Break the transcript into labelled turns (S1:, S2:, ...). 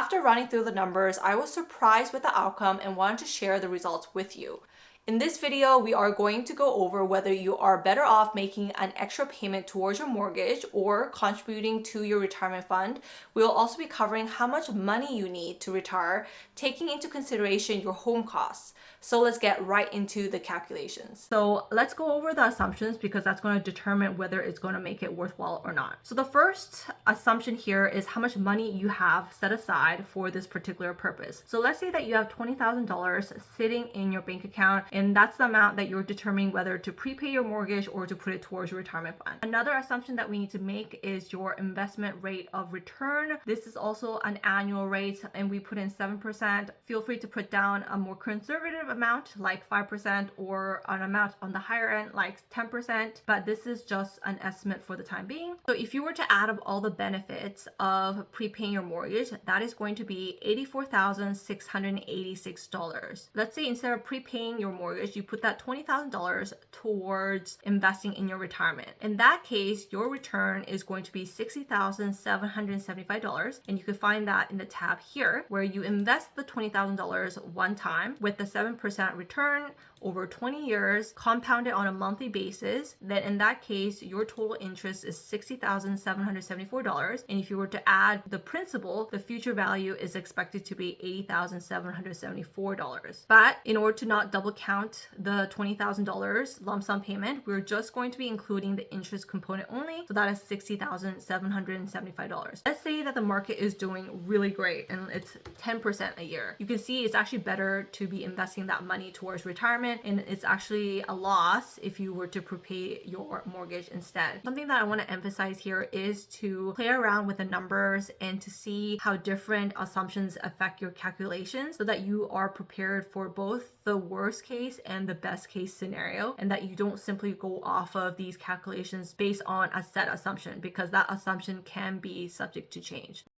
S1: after running through the numbers, I was surprised with the outcome and wanted to share the results with you. In this video, we are going to go over whether you are better off making an extra payment towards your mortgage or contributing to your retirement fund. We'll also be covering how much money you need to retire, taking into consideration your home costs. So let's get right into the calculations. So let's go over the assumptions because that's going to determine whether it's going to make it worthwhile or not. So the first assumption here is how much money you have set aside for this particular purpose. So let's say that you have $20,000 sitting in your bank account, and that's the amount that you're determining whether to prepay your mortgage or to put it towards your retirement fund. Another assumption that we need to make is your investment rate of return. This is also an annual rate, and we put in 7%. Feel free to put down a more conservative amount like 5% or an amount on the higher end like 10%, but this is just an estimate for the time being. So if you were to add up all the benefits of prepaying your mortgage, that is going to be $84,686. Let's say instead of prepaying your mortgage, you put that $20,000 towards investing in your retirement. In that case, your return is going to be $60,775, and you can find that in the tab here where you invest the $20,000 one time with the 7% return over 20 years, compounded on a monthly basis. Then in that case, your total interest is $60,774. And if you were to add the principal, the future value is expected to be $80,774. But in order to not double count the $20,000 lump sum payment, we're just going to be including the interest component only. So that is $60,775. Let's say that the market is doing really great and it's 10% a year. You can see it's actually better to be investing that money towards retirement, and it's actually a loss if you were to prepay your mortgage instead. Something that I want to emphasize here is to play around with the numbers and to see how different assumptions affect your calculations so that you are prepared for both the worst case and the best case scenario, and that you don't simply go off of these calculations based on a set assumption, because that assumption can be subject to change.